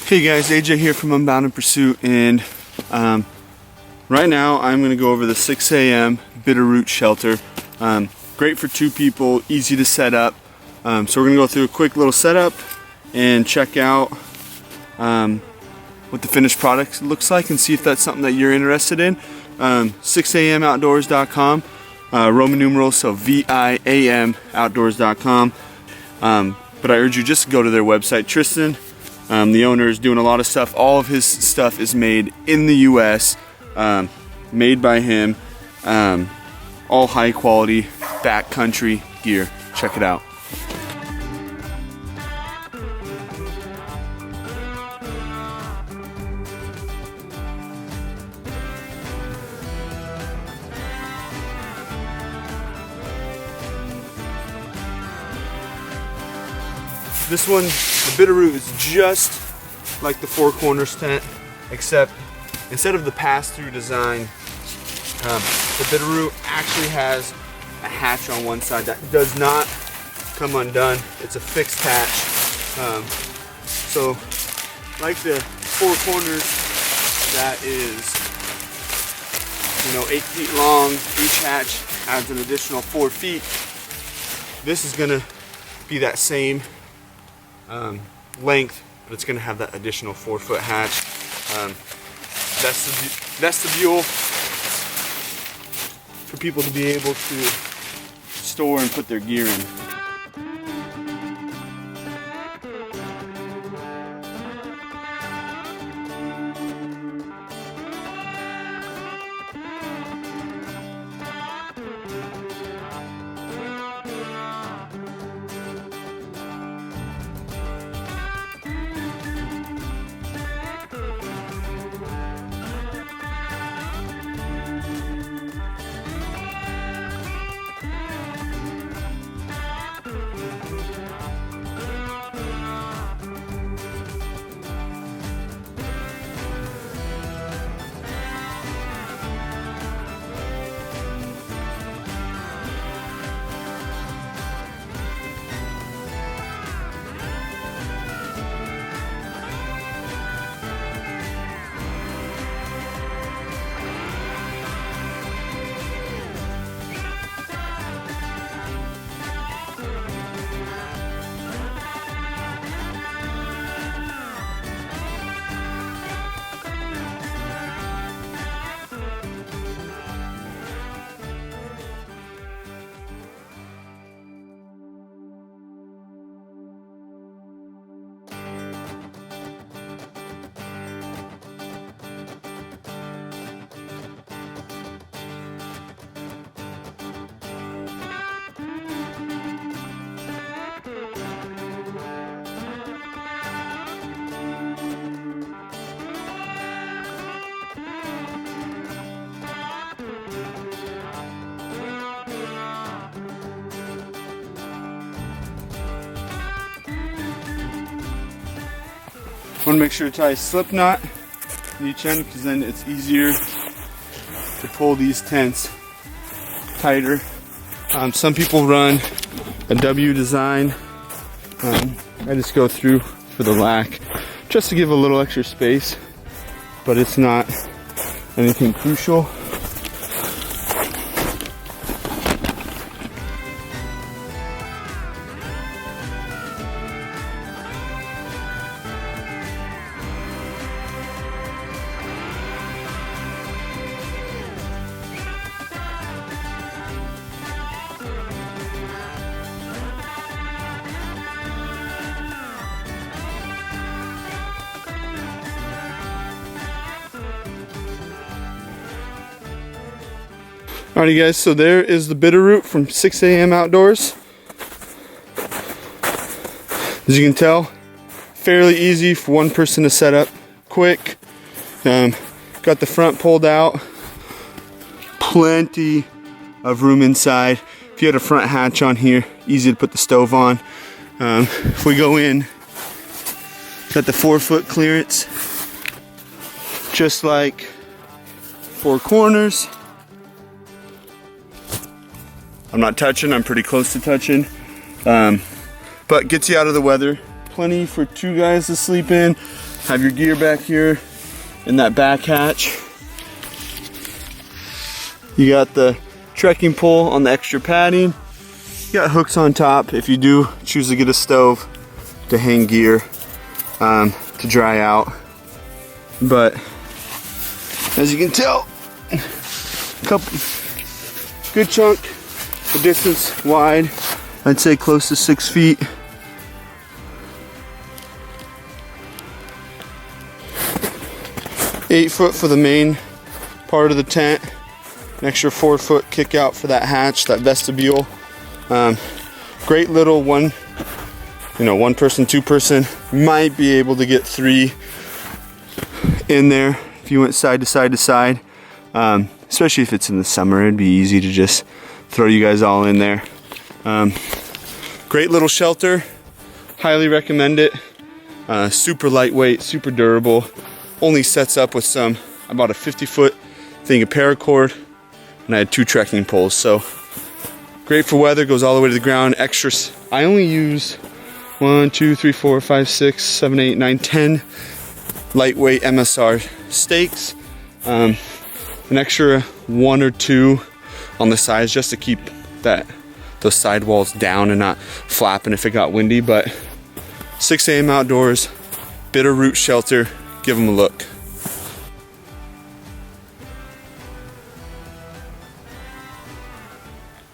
Hey guys, AJ here from Unbound in Pursuit, and right now I'm going to go over the 6 a.m. Bitterroot Shelter. Great for 2 people, easy to set up. So we're going to go through a quick little setup and check out what the finished product looks like and see if that's something that you're interested in. 6amoutdoors.com, Roman numerals, so VIam outdoors.com. But I urge you just to go to their website. Tristan, the owner, is doing a lot of stuff. All of his stuff is made in the US, made by him. All high quality backcountry gear. Check it out. This one, the Bitterroot, is just like the Four Corners tent, except instead of the pass-through design, the Bitterroot actually has a hatch on one side that does not come undone. It's a fixed hatch. So like the Four Corners, that is, 8 feet long. Each hatch adds an additional 4 feet. This is gonna be that same length, but it's going to have that additional 4-foot hatch. Vestibule for people to be able to store and put their gear in. Want to make sure to tie a slip knot in each end, because then it's easier to pull these tents tighter. Some people run a W design. I just go through for the lack, just to give a little extra space, but it's not anything crucial. Alrighty guys, so there is the Bitterroot from 6 a.m. Outdoors. As you can tell, fairly easy for one person to set up, quick. Got the front pulled out, plenty of room inside. If you had a front hatch on here, easy to put the stove on. If we go in, got the 4-foot clearance, just like Four Corners. I'm not touching, I'm pretty close to touching. But gets you out of the weather, plenty for 2 guys to sleep in. Have your gear back here in that back hatch. You got the trekking pole on the extra padding. You got hooks on top if you do choose to get a stove to hang gear to dry out. But as you can tell, good chunk of distance wide. I'd say close to 6 feet. Eight foot for the main part of the tent. An extra 4 foot kick out for that hatch, that vestibule. Great little one person, 2 person. Might be able to get 3 in there if you went side to side to side. Especially if it's in the summer, it'd be easy to just throw you guys all in there. Great little shelter. Highly recommend it. Super lightweight, super durable. Only sets up with I bought a 50-foot thing of paracord, and I had 2 trekking poles. So great for weather, goes all the way to the ground. Extras. I only use 1, 2, 3, 4, 5, 6, 7, 8, 9, 10 lightweight MSR stakes. An extra 1 or 2 on the sides just to keep those sidewalls down and not flapping if it got windy. But 6 a.m. Outdoors, Bitterroot Shelter. Give them a look.